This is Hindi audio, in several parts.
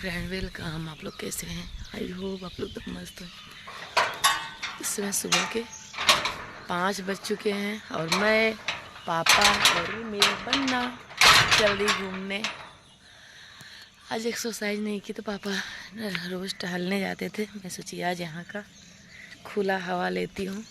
Friend, welcome. आप लोग कैसे हैं? आई होप आप लोग तो मस्त हैं। इस समय सुबह के 5 बज चुके हैं और मैं, पापा और मेरी बन्ना चल रही घूमने। आज एक्सरसाइज नहीं की तो पापा रोज़ टहलने जाते थे, मैं सोची आज यहाँ का खुला हवा लेती हूँ।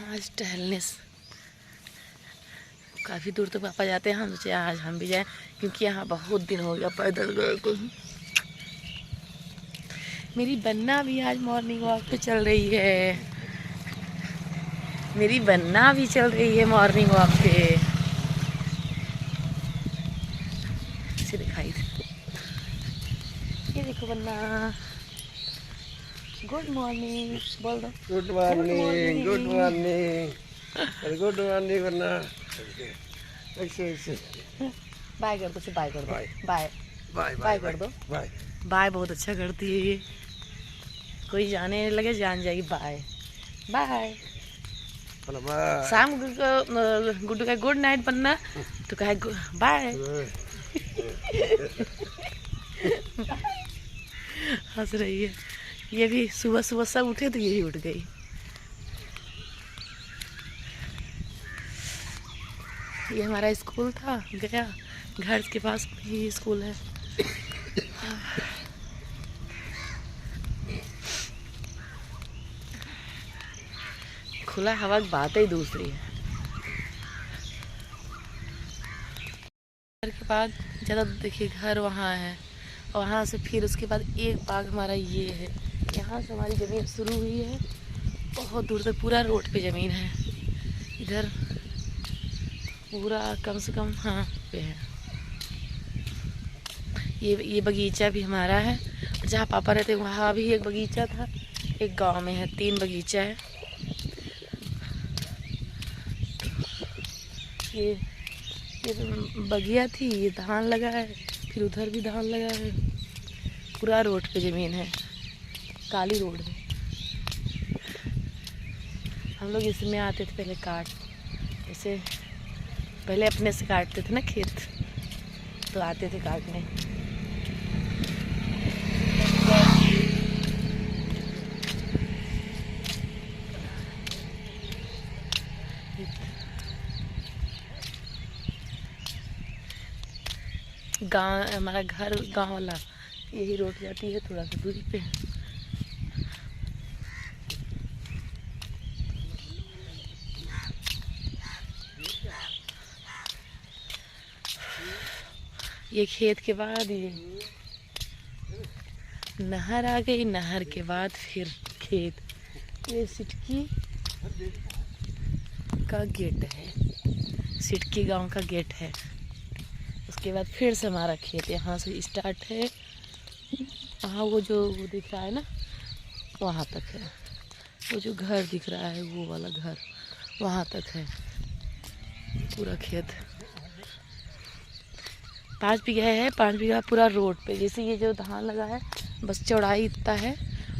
आज टहलने काफ़ी दूर तो पापा जाते हैं, हम सोचे आज हम भी जाएं, क्योंकि यहाँ बहुत दिन हो गया पैदल गए को। मेरी बन्ना भी आज मॉर्निंग वॉक पे चल रही है। मेरी बन्ना भी चल रही है मॉर्निंग वॉक पे। इसे दिखाई दे, ये देखो बन्ना। गुड मॉर्निंग बोल दो। Good morning, good morning, good morning बन्ना। ऐसे बाय कर दो, से बाय कर दो। बाय बाय बाय कर दो। बाय बाय बहुत अच्छा करती है ये। कोई जाने लगे जान जाएगी। Bye bye. शाम गुड्डू का गुड नाइट बनना तो कहे बाय। हंस रही है ये भी। सुबह सुबह सब उठे तो यही उठ गई। ये हमारा स्कूल था गया, घर के पास ही स्कूल है। खुला हवा की बात ही दूसरी है। घर के बाद ज़्यादा देखिए घर वहाँ है, और वहाँ से फिर उसके बाद एक बाग हमारा ये है। यहाँ से हमारी ज़मीन शुरू हुई है, बहुत दूर तक पूरा रोड पे ज़मीन है। इधर पूरा कम से कम हाँ पे है। ये बगीचा भी हमारा है। जहाँ पापा रहते वहाँ भी एक बगीचा था। एक गांव में है, 3 बगीचा है। ये बगिया थी, ये धान लगा है, फिर उधर भी धान लगा है। पूरा रोड पे ज़मीन है, काली रोड है। हम लोग इसमें आते थे पहले काट, ऐसे पहले अपने से काटते थे ना खेत, तो आते थे काटने। गांव हमारा घर, गांव वाला यही रोड जाती है थोड़ा सा दूरी पे। ये खेत के बाद ये नहर आ गई, नहर के बाद फिर खेत। ये सिटकी का गेट है, सिटकी गांव का गेट है। उसके बाद फिर से हमारा खेत यहाँ से स्टार्ट है। वहाँ वो दिख रहा है ना, वहाँ तक है। वो जो घर दिख रहा है वो वाला घर वहाँ तक है पूरा खेत। 5 बीघा है, 5 बीघा पूरा रोड पे। जैसे ये जो धान लगा है बस चौड़ाई इतना है,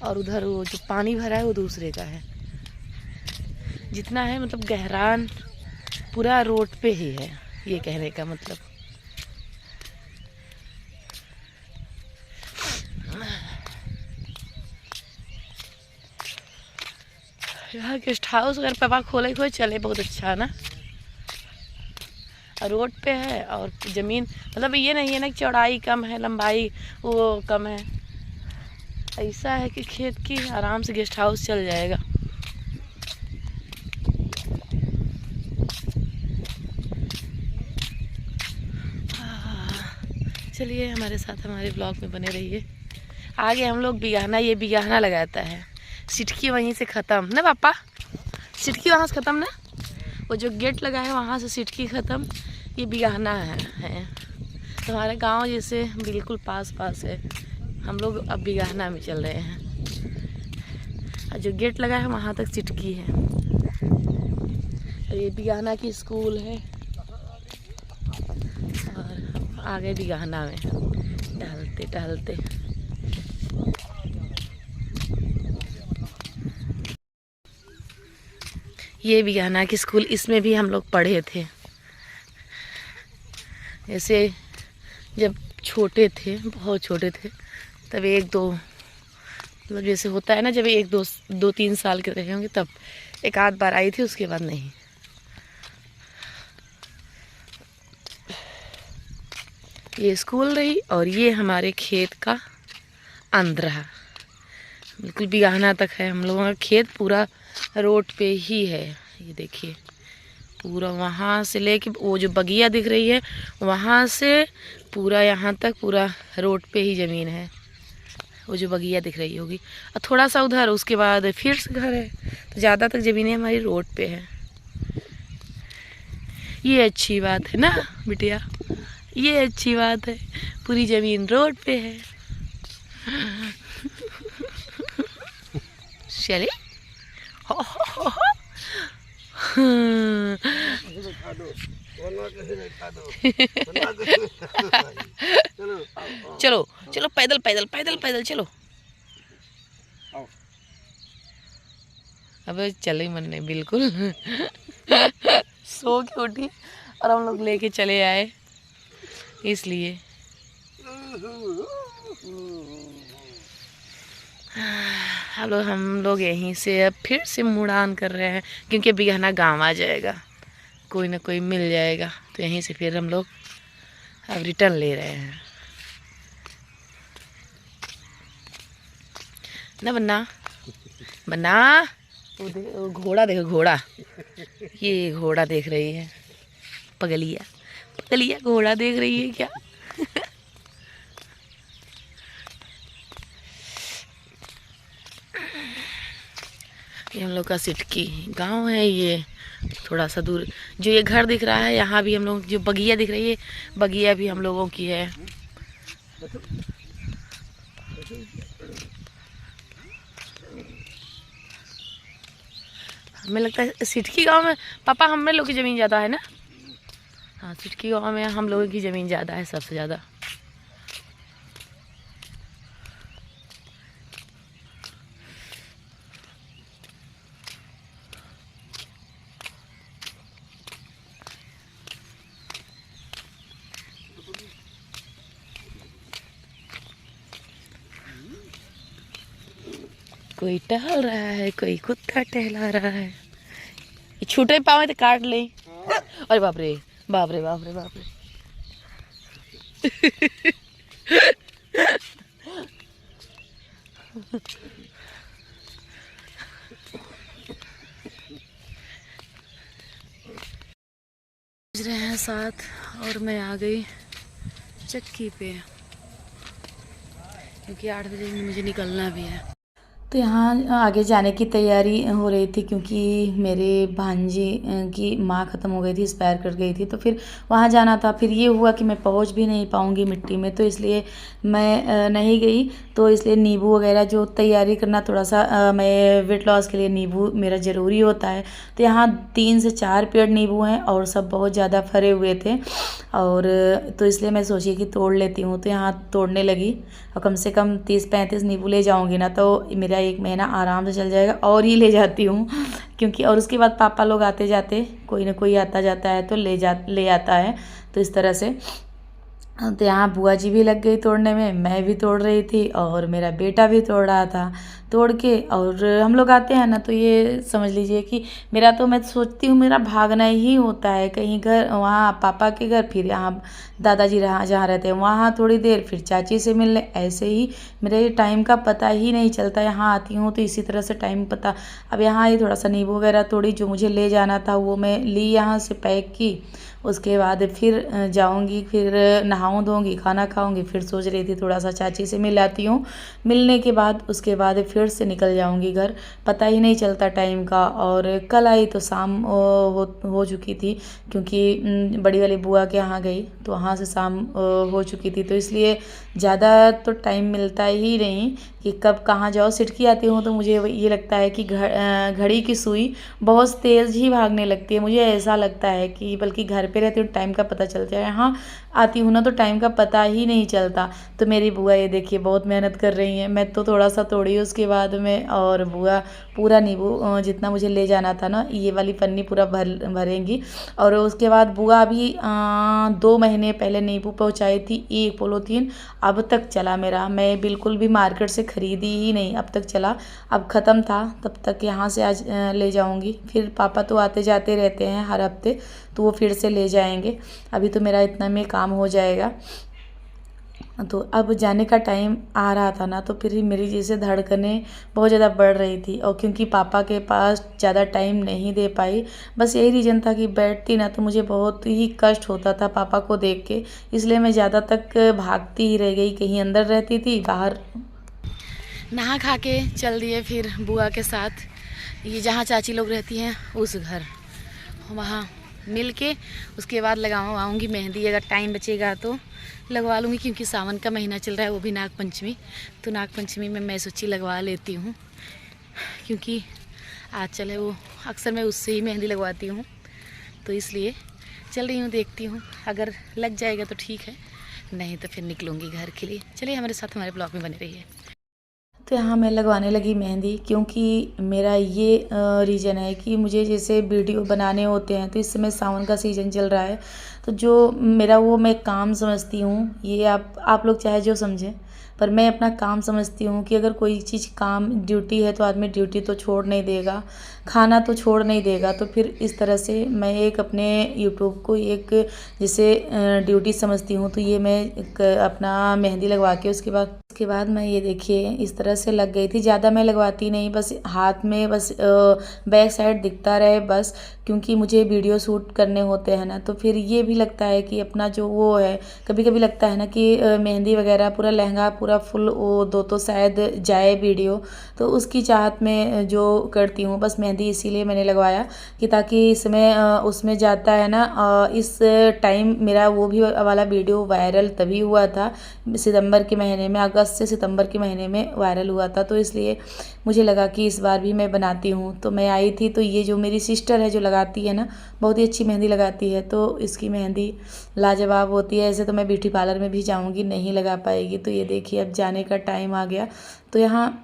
और उधर वो जो पानी भरा है वो दूसरे का है। जितना है मतलब गहरान पूरा रोड पे ही है, ये कहने का मतलब। यहाँ गेस्ट हाउस अगर पापा खोले चले बहुत अच्छा ना। रोड पे है और ज़मीन मतलब ये नहीं है ना कि चौड़ाई कम है, लंबाई वो कम है। ऐसा है कि खेत की आराम से गेस्ट हाउस चल जाएगा। चलिए हमारे साथ हमारे ब्लॉग में बने रहिए। आगे हम लोग बिगाहना, ये बिगाहना लगाता है। सिटकी वहीं से ख़त्म ना पापा, सिटकी वहाँ से ख़त्म ना। वो जो गेट लगा है वहाँ से सिटकी ख़त्म, ये बिगाहना है। तो हमारे गांव जैसे बिल्कुल पास पास है। हम लोग अब बिगाहना में चल रहे हैं, और जो गेट लगा है वहाँ तक सिटकी है। और ये बिगाहना की स्कूल है, और आगे बिगाहना में टहलते टहलते ये बिगाना की स्कूल, इसमें भी हम लोग पढ़े थे। जैसे जब छोटे थे, बहुत छोटे थे, तब एक दो मतलब जैसे होता है ना, जब एक दो तीन साल के रहे होंगे तब एक आध बार आई थी, उसके बाद नहीं। ये स्कूल रही और ये हमारे खेत का अंदर रहा। बिल्कुल बिगाना तक है हम लोगों का खेत, पूरा रोड पे ही है। ये देखिए पूरा वहाँ से लेके वो जो बगिया दिख रही है वहाँ से पूरा यहाँ तक पूरा रोड पे ही ज़मीन है। वो जो बगिया दिख रही होगी और थोड़ा सा उधर, उसके बाद फिर से घर है। तो ज़्यादा तक ज़मीनें हमारी रोड पे है। ये अच्छी बात है ना बिटिया, ये अच्छी बात है, पूरी ज़मीन रोड पे है। चले चलो चलो पैदल पैदल पैदल पैदल चलो। अब चले मन नहीं बिल्कुल। सो के उठी और हम लोग लेके चले आए, इसलिए हम लोग यहीं से अब फिर से मुड़ान कर रहे हैं, क्योंकि बिगहना गांव आ जाएगा, कोई ना कोई मिल जाएगा, तो यहीं से फिर हम लोग अब रिटर्न ले रहे हैं ना। बन्ना बन्ना, वो घोड़ा देखो, घोड़ा, ये घोड़ा देख रही है, पगलिया पगलिया घोड़ा देख रही है क्या? ये हम लोग का सिटकी गांव है। ये थोड़ा सा दूर जो ये घर दिख रहा है, यहाँ भी हम लोग, जो बगिया दिख रही है, बगिया भी हम लोगों की है। हमें लगता है सिटकी गांव में पापा हम लोग की ज़मीन ज़्यादा है ना। हाँ, सिटकी गांव में हम लोगों की ज़मीन ज़्यादा है, सबसे ज़्यादा। कोई टहल रहा है, कोई कुत्ता टहला रहा है। ये छूटे पावे तो काट ले। अरे बाप रे बाप रे बाप रे बाप रे। बज रहे हैं 7 और मैं आ गई चक्की पे, क्योंकि 8 बजे मुझे निकलना भी है। तो यहाँ आगे जाने की तैयारी हो रही थी, क्योंकि मेरे भांजी की माँ ख़त्म हो गई थी, एक्सपायर कर गई थी, तो फिर वहाँ जाना था। फिर ये हुआ कि मैं पहुँच भी नहीं पाऊँगी मिट्टी में, तो इसलिए मैं नहीं गई। तो इसलिए नींबू वगैरह जो तैयारी करना, थोड़ा सा मैं वेट लॉस के लिए नींबू मेरा ज़रूरी होता है। तो यहाँ 3 से 4 पेड़ नींबू हैं और सब बहुत ज़्यादा फरे हुए थे, और तो इसलिए मैं सोची कि तोड़ लेती हूँ। तो यहाँ तोड़ने लगी और कम से कम 30-35 नींबू ले जाऊँगी ना, तो मेरा 1 महीना आराम से चल जाएगा। और ही ले जाती हूँ, क्योंकि और उसके बाद पापा लोग आते जाते, कोई ना कोई आता जाता है तो ले आता है। तो इस तरह से तो यहाँ बुआ जी भी लग गई तोड़ने में, मैं भी तोड़ रही थी और मेरा बेटा भी तोड़ रहा था। तोड़ के और हम लोग आते हैं ना, तो ये समझ लीजिए कि मेरा, तो मैं सोचती हूँ मेरा भागना ही होता है, कहीं घर, वहाँ पापा के घर, फिर यहाँ दादाजी जहाँ रहते हैं वहाँ थोड़ी देर, फिर चाची से मिलने, ऐसे ही मेरे टाइम का पता ही नहीं चलता। यहाँ आती हूँ तो इसी तरह से टाइम पता। अब यहाँ ये थोड़ा सा नींबू वगैरह तोड़ी, जो मुझे ले जाना था वो मैं ली, यहाँ से पैक की। उसके बाद फिर जाऊंगी, फिर नहाऊं धोऊंगी, खाना खाऊंगी, फिर सोच रही थी थोड़ा सा चाची से मिल आती हूँ। मिलने के बाद उसके बाद फिर से निकल जाऊंगी घर, पता ही नहीं चलता टाइम का। और कल आई तो शाम हो चुकी थी, क्योंकि बड़ी वाली बुआ के यहाँ गई तो वहाँ से शाम हो चुकी थी। तो इसलिए ज़्यादा तो टाइम मिलता ही नहीं कि कब कहाँ जाओ। सिटकी आती हूँ तो मुझे ये लगता है कि घड़ी की सुई बहुत तेज़ ही भागने लगती है। मुझे ऐसा लगता है कि बल्कि घर पे रहती हूँ टाइम का पता चलता है, यहाँ आती हूँ ना तो टाइम का पता ही नहीं चलता। तो मेरी बुआ ये देखिए बहुत मेहनत कर रही हैं। मैं तो थोड़ा सा तोड़ी उसके बाद में, और बुआ पूरा नींबू जितना मुझे ले जाना था ना, ये वाली पन्नी पूरा भरेंगी। और उसके बाद बुआ अभी 2 महीने पहले नींबू पहुंचाई थी, 1 पॉलीथीन अब तक चला मेरा। मैं बिल्कुल भी मार्केट से ख़रीदी ही नहीं, अब तक चला। अब ख़त्म था, तब तक यहाँ से आज ले जाऊँगी। फिर पापा तो आते जाते रहते हैं हर हफ्ते, तो वो फिर से ले जाएंगे। अभी तो मेरा इतना में काम हो जाएगा। तो अब जाने का टाइम आ रहा था ना, तो फिर मेरी जैसे धड़कनें बहुत ज़्यादा बढ़ रही थी। और क्योंकि पापा के पास ज़्यादा टाइम नहीं दे पाई, बस यही रीज़न था कि बैठती ना तो मुझे बहुत ही कष्ट होता था पापा को देख के, इसलिए मैं ज़्यादा तक भागती ही रह गई। कहीं अंदर रहती थी, बाहर। नहा खा के चल दिए फिर बुआ के साथ, ये जहाँ चाची लोग रहती हैं उस घर, वहाँ मिल के उसके बाद लगाऊंगी मेहंदी। अगर टाइम बचेगा तो लगवा लूँगी, क्योंकि सावन का महीना चल रहा है, वो भी नाग पंचमी। तो नाग पंचमी में मैं सोची लगवा लेती हूँ, क्योंकि आज चले वो अक्सर मैं उससे ही मेहंदी लगवाती हूँ, तो इसलिए चल रही हूँ। देखती हूँ, अगर लग जाएगा तो ठीक है, नहीं तो फिर निकलूँगी घर के लिए। चलिए हमारे साथ हमारे ब्लॉग में बने रहिए। तो यहाँ मैं लगवाने लगी मेहंदी, क्योंकि मेरा ये रीज़न है कि मुझे जैसे वीडियो बनाने होते हैं, तो इस समय सावन का सीज़न चल रहा है, तो जो मेरा वो मैं काम समझती हूँ, ये आप लोग चाहे जो समझें, पर मैं अपना काम समझती हूँ कि अगर कोई चीज़ काम ड्यूटी है तो आदमी ड्यूटी तो छोड़ नहीं देगा, खाना तो छोड़ नहीं देगा। तो फिर इस तरह से मैं एक अपने यूट्यूब को एक जैसे ड्यूटी समझती हूँ। तो ये मैं एक अपना मेहंदी लगवा के उसके बाद मैं ये देखिए इस तरह से लग गई थी। ज़्यादा मैं लगवाती नहीं, बस हाथ में बस बैक साइड दिखता रहे बस, क्योंकि मुझे वीडियो शूट करने होते हैं ना, तो फिर ये भी लगता है कि अपना जो वो है, कभी कभी लगता है ना कि मेहंदी वगैरह पूरा लहंगा पूरा फुल वो दो तो शायद जाए वीडियो, तो उसकी चाहत में जो करती हूँ बस मेहंदी। इसीलिए मैंने लगवाया कि ताकि इसमें उसमें जाता है ना। इस टाइम मेरा वो भी वाला वीडियो वायरल तभी हुआ था सितंबर के महीने में, अगस्त से सितंबर के महीने में वायरल हुआ था, तो इसलिए मुझे लगा कि इस बार भी मैं बनाती हूँ। तो मैं आई थी, तो ये जो मेरी सिस्टर है जो लगाती है ना, बहुत ही अच्छी मेहंदी लगाती है, तो इसकी मेहंदी लाजवाब होती है। ऐसे तो मैं ब्यूटी पार्लर में भी जाऊँगी, नहीं लगा पाएगी। तो ये देखिए अब जाने का टाइम आ गया, तो यहाँ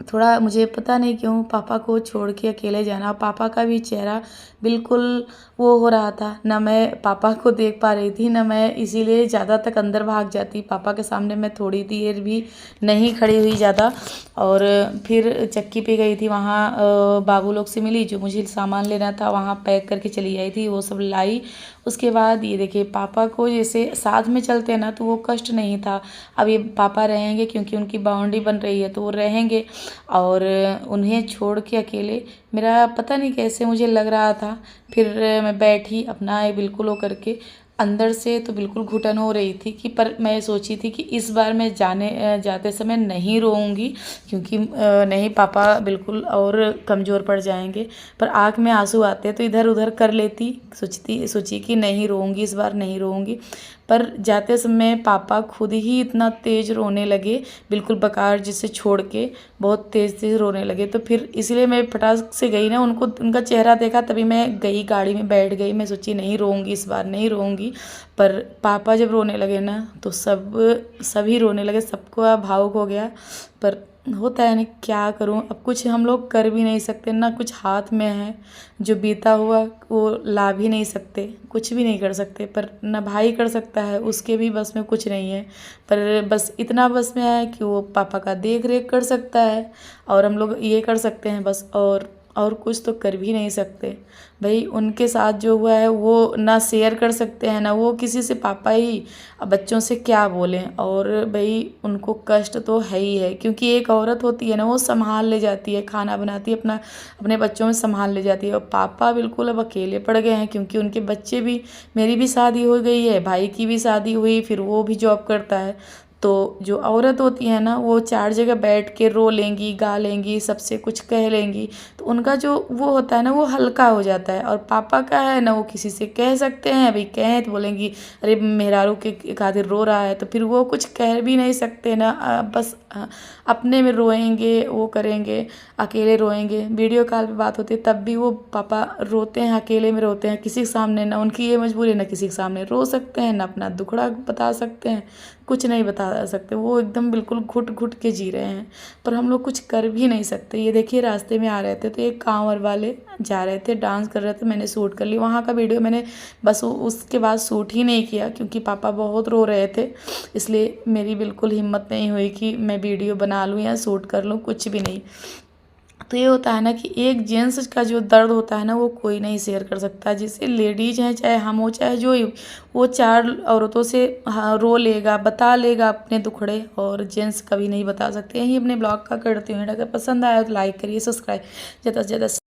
थोड़ा मुझे पता नहीं क्यों पापा को छोड़ के अकेले जाना, पापा का भी चेहरा बिल्कुल वो हो रहा था, ना मैं पापा को देख पा रही थी ना मैं, इसीलिए ज़्यादा तक अंदर भाग जाती। पापा के सामने मैं थोड़ी देर भी नहीं खड़ी हुई ज़्यादा। और फिर चक्की पे गई थी, वहाँ बाबू लोग से मिली, जो मुझे सामान लेना था वहाँ पैक करके चली आई थी, वो सब लाई। उसके बाद ये देखिए पापा को जैसे साथ में चलते हैं ना, तो वो कष्ट नहीं था। अब ये पापा रहेंगे क्योंकि उनकी बाउंड्री बन रही है, तो वो रहेंगे, और उन्हें छोड़ के अकेले मेरा पता नहीं कैसे मुझे लग रहा था। फिर मैं बैठी अपना ये बिल्कुल वो करके, अंदर से तो बिल्कुल घुटन हो रही थी कि, पर मैं सोची थी कि इस बार मैं जाते समय नहीं रोऊंगी, क्योंकि नहीं पापा बिल्कुल और कमज़ोर पड़ जाएंगे। पर आँख में आंसू आते तो इधर उधर कर लेती, सोची कि नहीं रोऊंगी, इस बार नहीं रोऊंगी। पर जाते समय पापा खुद ही इतना तेज़ रोने लगे, बिल्कुल बकार जिसे छोड़ के बहुत तेज़ रोने लगे। तो फिर इसलिए मैं फटाक से गई ना, उनका चेहरा देखा तभी मैं गई, गाड़ी में बैठ गई। मैं सोची नहीं रोऊंगी, इस बार नहीं रोऊंगी। पर पापा जब रोने लगे ना, तो सभी रोने लगे, सबको भावुक हो गया। पर होता है ना, क्या करूं, अब कुछ हम लोग कर भी नहीं सकते ना, कुछ हाथ में है, जो बीता हुआ वो ला भी नहीं सकते, कुछ भी नहीं कर सकते। पर ना भाई कर सकता है, उसके भी बस में कुछ नहीं है। पर बस इतना बस में है कि वो पापा का देख रेख कर सकता है, और हम लोग ये कर सकते हैं बस, और कुछ तो कर भी नहीं सकते भाई। उनके साथ जो हुआ है वो ना शेयर कर सकते हैं ना वो किसी से, पापा ही अब बच्चों से क्या बोलें। और भाई उनको कष्ट तो है ही है, क्योंकि एक औरत होती है ना, वो संभाल ले जाती है, खाना बनाती है, अपने बच्चों में संभाल ले जाती है। और पापा बिल्कुल अब अकेले पड़ गए हैं, क्योंकि उनके बच्चे भी, मेरी भी शादी हो गई है, भाई की भी शादी हुई, फिर वो भी जॉब करता है। तो जो औरत होती है ना, वो 4 जगह बैठ के रो लेंगी, गा लेंगी, सबसे कुछ कह लेंगी, तो उनका जो वो होता है ना, वो हल्का हो जाता है। और पापा का है ना, वो किसी से कह सकते हैं, भाई कहें तो बोलेंगी अरे मेहरारू के खातिर रो रहा है, तो फिर वो कुछ कह भी नहीं सकते ना, बस अपने में रोएंगे, वो करेंगे, अकेले रोएंगे। वीडियो कॉल पे बात होती है तब भी वो पापा रोते हैं, अकेले में रोते हैं, किसी के सामने ना, उनकी ये मजबूरी है ना किसी के सामने रो सकते हैं, ना अपना दुखड़ा बता सकते हैं। कुछ नहीं बता सकते। वो एकदम बिल्कुल घुट घुट के जी रहे हैं, पर हम लोग कुछ कर भी नहीं सकते। ये देखिए रास्ते में आ रहे थे तो एक गाँव वाले जा रहे थे, डांस कर रहे थे, मैंने शूट कर ली। वहाँ का वीडियो मैंने बस उसके बाद शूट ही नहीं किया क्योंकि पापा बहुत रो रहे थे, इसलिए मेरी बिल्कुल हिम्मत नहीं हुई कि मैं वीडियो बना लूँ या शूट कर लूँ, कुछ भी नहीं। तो ये होता है ना कि एक जेंट्स का जो दर्द होता है ना वो कोई नहीं शेयर कर सकता। जैसे लेडीज हैं, चाहे हम हो चाहे जो ही, वो 4 औरतों से रो लेगा, बता लेगा अपने दुखड़े, और जेंट्स कभी नहीं बता सकते। यही अपने ब्लॉग का करती हूँ। अगर पसंद आया तो लाइक करिए, सब्सक्राइब ज़्यादा से ज़्यादा